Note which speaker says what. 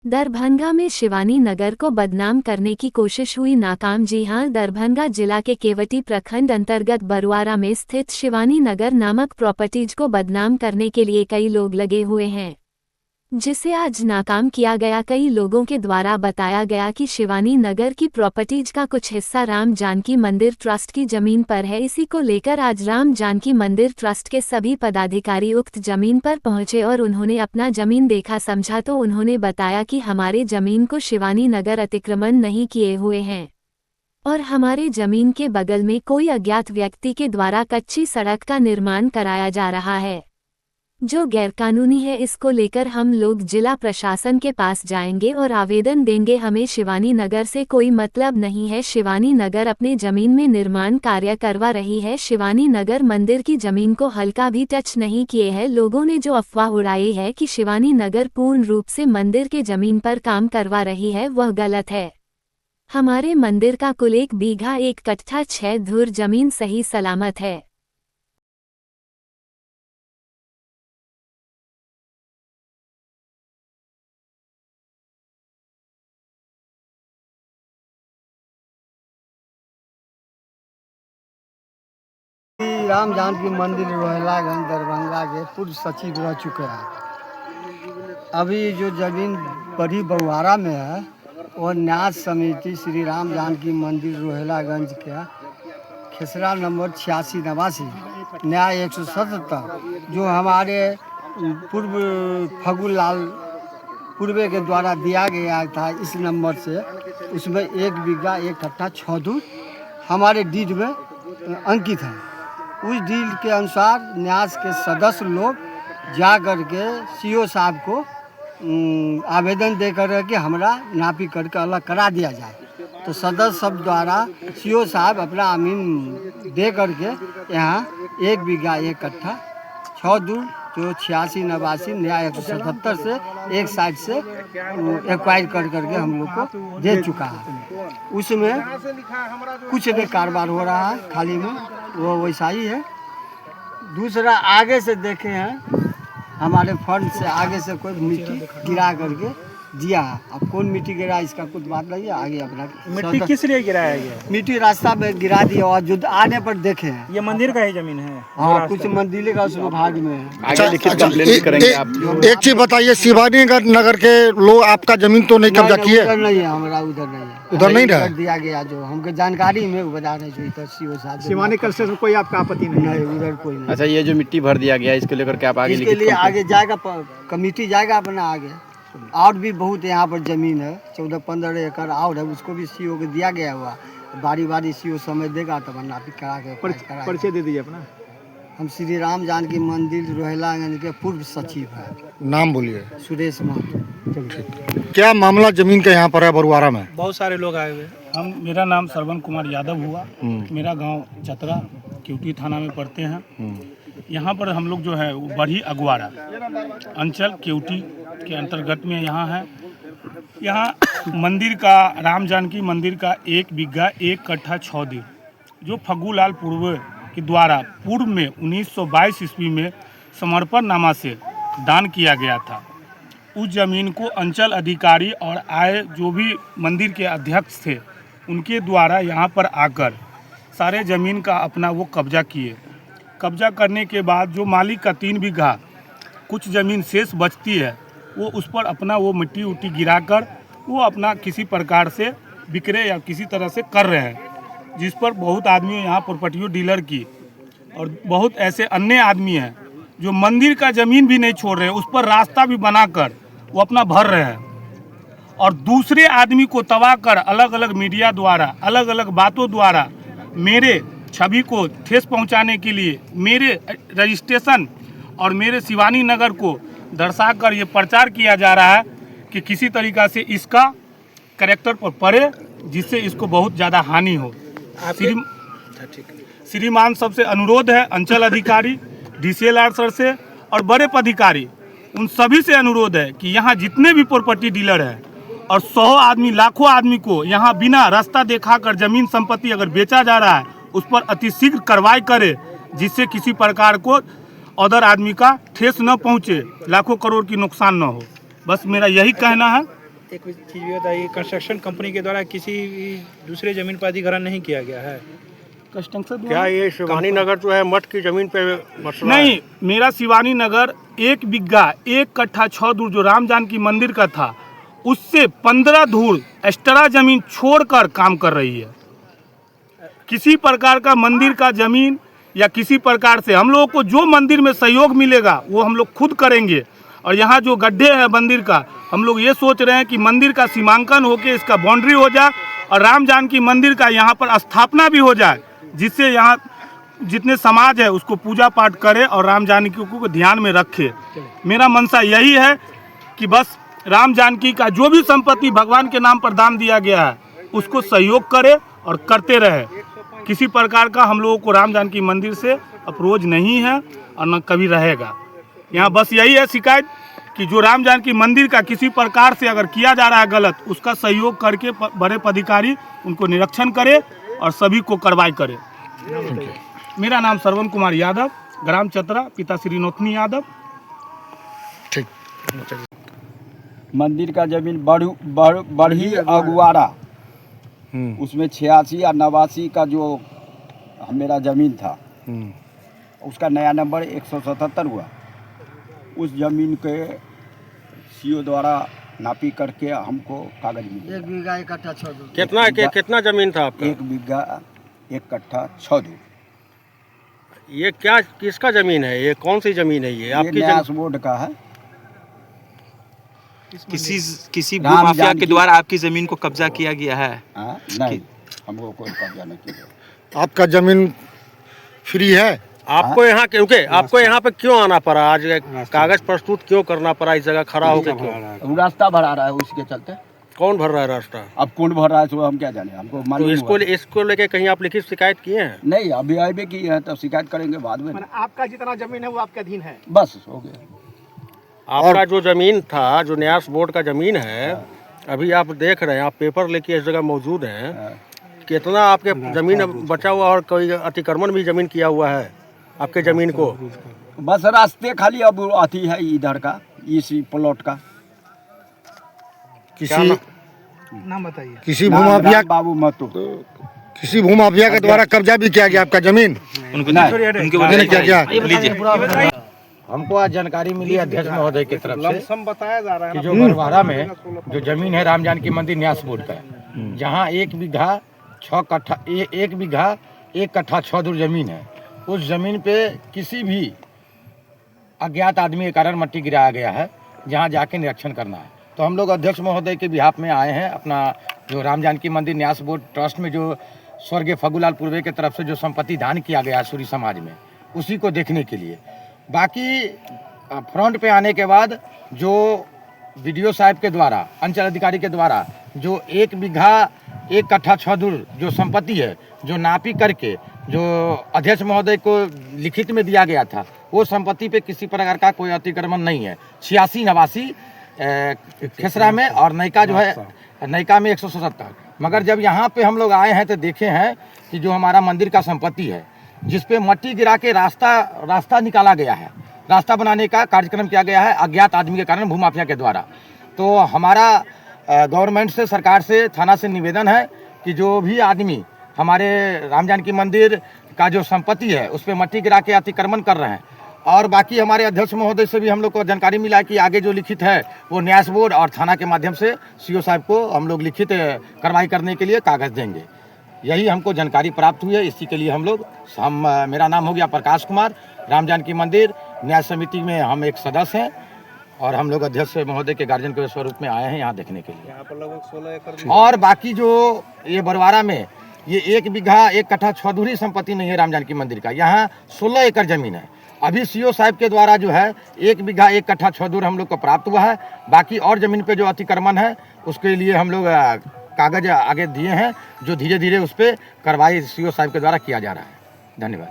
Speaker 1: दरभंगा में शिवानी नगर को बदनाम करने की कोशिश हुई नाकाम। जी हां, दरभंगा जिला के केवटी प्रखंड अंतर्गत बरुआरा में स्थित शिवानी नगर नामक प्रॉपर्टीज को बदनाम करने के लिए कई लोग लगे हुए हैं, जिसे आज नाकाम किया गया। कई लोगों के द्वारा बताया गया कि शिवानी नगर की प्रॉपर्टीज का कुछ हिस्सा राम जानकी मंदिर ट्रस्ट की जमीन पर है। इसी को लेकर आज राम जानकी मंदिर ट्रस्ट के सभी पदाधिकारी उक्त जमीन पर पहुंचे और उन्होंने अपना जमीन देखा समझा तो उन्होंने बताया कि हमारे जमीन को शिवानी नगर अतिक्रमण नहीं किए हुए हैं और हमारे जमीन के बगल में कोई अज्ञात व्यक्ति के द्वारा कच्ची सड़क का निर्माण कराया जा रहा है, जो गैरकानूनी है। इसको लेकर हम लोग जिला प्रशासन के पास जाएंगे और आवेदन देंगे। हमें शिवानी नगर से कोई मतलब नहीं है। शिवानी नगर अपने जमीन में निर्माण कार्य करवा रही है। शिवानी नगर मंदिर की जमीन को हल्का भी टच नहीं किए है। लोगों ने जो अफवाह उड़ाई है कि शिवानी नगर पूर्ण रूप से मंदिर के जमीन पर काम करवा रही है, वह गलत है। हमारे मंदिर का कुल 1 बीघा 1 कट्ठा 6 धुर जमीन सही सलामत है।
Speaker 2: राम जानकी मंदिर रोहिलागंज दरभंगा के पूर्व सचिव रह चुके हैं। अभी जो जमीन बड़ी बरुआरा में है वो न्यास समिति श्री राम जानकी मंदिर रोहिलागंज के खेसरा नंबर 8689 न्याय 177 जो हमारे पूर्व फगुलाल पूर्वे के द्वारा दिया गया था इस नंबर से, उसमें 1 बीघा 1 कट्ठा 6 धुर हमारे डीड में अंकित है। उस डील के अनुसार न्यास के सदस्य लोग जा कर के सीओ साहब को आवेदन दे कर के हमरा नापी करके अलग करा दिया जाए। तो सदस्य सब द्वारा सीओ साहब अपना अमीन दे करके यहाँ 1 बीघा 1 कट्ठा 6 धुर जो 8689 न्याय 177 से एक साइड से एक्वायर कर करके हम लोग को दे चुका है। उसमें कुछ भी कारोबार हो रहा है, खाली में वो वैसा ही है। दूसरा आगे से देखे हैं, हमारे फंड से आगे से कोई मिट्टी गिरा करके दिया है। अब कौन मिट्टी गिरा इसका कुछ बात नहीं है। आगे अपना
Speaker 3: मिट्टी किस लिए गिराया गया?
Speaker 2: मिट्टी रास्ता में गिरा दिया और जो आने पर देखे हैं
Speaker 3: ये मंदिर का ही जमीन है।
Speaker 2: हाँ, कुछ मंदिर का उस भाग में है।
Speaker 4: अच्छा, करेंगे आप।
Speaker 5: एक चीज बताइए, शिवानी नगर के लोग आपका जमीन तो नहीं कब्जा किए?
Speaker 2: उधर नहीं है, हमारा उधर नहीं है।
Speaker 5: उधर नहीं रहा
Speaker 2: दिया गया जो हमको जानकारी में बता रहे जो सीओ साहब
Speaker 3: शिवानी कल से कोई आपका आपत्ति नहीं?
Speaker 2: उधर कोई नहीं।
Speaker 4: अच्छा, ये जो मिट्टी भर दिया गया इसको लेकर के आप आगे
Speaker 2: इसके लिए आगे जाएगा कमेटी जाएगा अपना आगे। और भी बहुत यहाँ पर जमीन है, 14-15 एकड़ और है, उसको भी सीओ को दिया गया हुआ। बारी बारी सीओ समय देगा तब नापी करा के
Speaker 3: परिचय दे दीजिए अपना।
Speaker 2: हम श्री राम जानकी मंदिर रोहिलागंज के पूर्व सचिव है।
Speaker 5: नाम बोलिए।
Speaker 2: सुरेश महतो।
Speaker 5: क्या मामला जमीन का यहाँ पर है बरुआरा में?
Speaker 3: बहुत सारे लोग आए हुए। मेरा नाम श्रवण कुमार यादव हुआ। मेरा गांव चतरा केवटी थाना में पड़ते हैं। यहाँ पर हम लोग जो है वो बड़ी अगवाड़ा अंचल केवटी के अंतर्गत में यहाँ है। यहाँ मंदिर का राम जानकी मंदिर का 1 बीघा 1 कट्ठा 6 धुर जो फगुलाल पूर्व के द्वारा पूर्व में 1922 ईस्वी में समर्पण नामा से दान किया गया था। उस जमीन को अंचल अधिकारी और आए जो भी मंदिर के अध्यक्ष थे उनके द्वारा यहाँ पर आकर सारे ज़मीन का अपना वो कब्जा किए। कब्जा करने के बाद जो मालिक का 3 बीघा कुछ ज़मीन शेष बचती है वो उस पर अपना वो मिट्टी उट्टी गिराकर वो अपना किसी प्रकार से बिक्रे या किसी तरह से कर रहे हैं, जिस पर बहुत आदमी यहाँ प्रॉपर्टी डीलर की और बहुत ऐसे अन्य आदमी हैं जो मंदिर का ज़मीन भी नहीं छोड़ रहे, उस पर रास्ता भी बनाकर वो अपना भर रहे हैं और दूसरे आदमी को तबाह कर अलग अलग मीडिया द्वारा अलग अलग बातों द्वारा मेरे छवि को ठेस पहुंचाने के लिए मेरे रजिस्ट्रेशन और मेरे शिवानी नगर को दर्शाकर ये प्रचार किया जा रहा है कि किसी तरीक़ा से इसका कैरेक्टर पर पड़े, जिससे इसको बहुत ज़्यादा हानि हो। श्रीमान सबसे अनुरोध है, अंचल अधिकारी DCLR सर से और बड़े पदाधिकारी उन सभी से अनुरोध है कि यहाँ जितने भी प्रॉपर्टी डीलर हैं और 100 आदमी लाखों आदमी को यहाँ बिना रास्ता दिखाकर ज़मीन संपत्ति अगर बेचा जा रहा है उस पर अतिशीघ्र कार्रवाई करे, जिससे किसी प्रकार को अदर आदमी का ठेस न पहुँचे, लाखों करोड़ की नुकसान न हो। बस मेरा यही कहना है।
Speaker 6: एक चीज़ ये बताइए, कंस्ट्रक्शन कंपनी के द्वारा किसी दूसरे ज़मीन पर अधिग्रहण नहीं किया गया है?
Speaker 7: क्या ये शिवानी नगर जो है मठ की जमीन पे मसला
Speaker 3: नहीं,
Speaker 7: है?
Speaker 3: मेरा शिवानी नगर 1 बिग्घा 1 कट्ठा 6 धूर जो राम जानकी मंदिर का था, उससे 15 धूर एक्स्ट्रा जमीन छोड़कर काम कर रही है। किसी प्रकार का मंदिर का जमीन या किसी प्रकार से हम लोगों को जो मंदिर में सहयोग मिलेगा वो हम लोग खुद करेंगे। और यहाँ जो गड्ढे हैं मंदिर का, हम लोग ये सोच रहे हैं कि मंदिर का सीमांकन होके इसका बाउंड्री हो जाए और राम जानकी मंदिर का यहाँ पर स्थापना भी हो जाए, जिससे यहाँ जितने समाज है उसको पूजा पाठ करे और राम जानकी को ध्यान में रखे। मेरा मनसा यही है कि बस राम जानकी का जो भी संपत्ति भगवान के नाम पर दान दिया गया है उसको सहयोग करे और करते रहे। किसी प्रकार का हम लोगों को राम जानकी मंदिर से अप्रोच नहीं है और न कभी रहेगा। यहाँ बस यही है शिकायत कि जो राम जानकी मंदिर का किसी प्रकार से अगर किया जा रहा है गलत, उसका सहयोग करके बड़े पदाधिकारी उनको निरीक्षण करे और सभी को कार्रवाई करे। मेरा नाम श्रवण कुमार यादव, ग्राम चतरा, पिता श्री नोथनी यादव।
Speaker 8: मंदिर का जमीन बढ़ी अगुआरा, उसमें 86 या 89 का जो मेरा ज़मीन था उसका नया नंबर 177 हुआ। उस ज़मीन के सीओ द्वारा नापी करके हमको कागज मिले।
Speaker 2: 1 बीघा 1 कट्ठा 6 धूर।
Speaker 7: कितना जमीन था आपका?
Speaker 8: 1 बीघा 1 कट्ठा 6 धूर।
Speaker 7: ये क्या किसका जमीन है? ये कौन सी जमीन है? ये आपकी
Speaker 8: न्यास बोर्ड का है।
Speaker 9: किसी भूमाफिया के द्वारा आपकी जमीन को कब्जा किया गया है?
Speaker 8: नहीं, हमको कोई कब्जा नहीं किया।
Speaker 5: आपका जमीन फ्री है?
Speaker 7: आपको यहाँ क्योंकि आपको यहाँ पे क्यों आना पड़ा? आज कागज प्रस्तुत क्यों करना पड़ा? इस जगह खड़ा होकर क्यों?
Speaker 8: रास्ता भरा रहा है, उसके चलते।
Speaker 7: कौन भर रहा है रास्ता?
Speaker 8: अब कौन भर रहा है तो हम क्या जाने, हमको
Speaker 7: तो
Speaker 8: मालूम।
Speaker 7: इसको लेके कहीं आप लिखित शिकायत किए हैं?
Speaker 8: नहीं, अभी आए की है तो शिकायत करेंगे बाद में।
Speaker 6: आपका जितना ज़मीन है वो आपके अधीन है?
Speaker 8: बस हो गया।
Speaker 7: आपका जो जमीन था, जो न्यास बोर्ड का जमीन है, अभी आप देख रहे हैं, आप पेपर लेके इस जगह मौजूद हैं, कितना आपके जमीन बचा हुआ और कोई अतिक्रमण भी जमीन किया हुआ है आपके जमीन को?
Speaker 8: बस रास्ते खाली अब आती है इधर का, इसी प्लॉट का।
Speaker 6: नाम बताइए।
Speaker 5: किसी भूमाफिया
Speaker 8: बाबू मतु,
Speaker 5: किसी भूमाफिया के द्वारा कब्जा भी किया गया आपका जमीन?
Speaker 9: उनके
Speaker 5: क्या क्या
Speaker 10: हमको आज जानकारी मिली अध्यक्ष महोदय की तरफ से
Speaker 6: बताया जा रहा है
Speaker 10: कि जो बरवाड़ा में जो जमीन है राम जानकी मंदिर न्यास बोर्ड का, जहाँ 1 बीघा 6 कट्ठा 1 बीघा 1 कट्ठा 6 धूर जमीन है, उस जमीन पे किसी भी अज्ञात आदमी के कारण मट्टी गिराया गया है, जहाँ जाके निरीक्षण करना है। तो हम लोग अध्यक्ष महोदय के बिहाफ में आए हैं। अपना जो राम जानकी मंदिर न्यास बोर्ड ट्रस्ट में जो स्वर्गीय फगुलाल पूर्वे की तरफ से जो संपत्ति दान किया गया है सूरी समाज में, उसी को देखने के लिए। बाकी फ्रंट पे आने के बाद जो वीडियो साहब के द्वारा, अंचल अधिकारी के द्वारा जो 1 बीघा 1 कट्ठा 6 धूर जो संपत्ति है, जो नापी करके जो अध्यक्ष महोदय को लिखित में दिया गया था, वो संपत्ति पे किसी प्रकार का कोई अतिक्रमण नहीं है। 86 89 खेसरा में और नयका जो है नयका में 177। मगर जब यहाँ पे हम लोग आए हैं तो देखे हैं कि जो हमारा मंदिर का संपत्ति है, जिसपे मट्टी गिरा के रास्ता निकाला गया है, रास्ता बनाने का कार्यक्रम किया गया है अज्ञात आदमी के कारण, भूमाफिया के द्वारा। तो हमारा गवर्नमेंट से, सरकार से, थाना से निवेदन है कि जो भी आदमी हमारे राम जानकी मंदिर का जो संपत्ति है उस पर मट्टी गिरा के अतिक्रमण कर रहे हैं, और बाकी हमारे अध्यक्ष महोदय से भी हम लोग को जानकारी मिला कि आगे जो लिखित है वो न्यास बोर्ड और थाना के माध्यम से सीओ साहब को हम लोग लिखित कार्रवाई करने के लिए कागज़ देंगे। यही हमको जानकारी प्राप्त हुई है। इसी के लिए मेरा नाम हो गया प्रकाश कुमार, राम जानकी मंदिर न्याय समिति में हम एक सदस्य हैं, और हम लोग अध्यक्ष महोदय के गार्जियन के स्वरूप में आए हैं यहाँ देखने के लिए।
Speaker 6: यहाँ पर लगभग 16 एकड़।
Speaker 10: और बाकी जो ये बरवाड़ा में ये 1 बीघा 1 कट्ठा 6 धूर संपत्ति नहीं है राम जानकी मंदिर का, यहाँ 16 एकड़ जमीन है। अभी सीओ साहब के द्वारा जो है 1 बीघा 1 कट्ठा 6 धूर हम लोग को प्राप्त हुआ है। बाकी और जमीन पे जो अतिक्रमण है उसके लिए हम लोग कागज आगे दिए हैं, जो धीरे धीरे उस पर कार्रवाई सीओ साहब के द्वारा किया जा रहा है। धन्यवाद।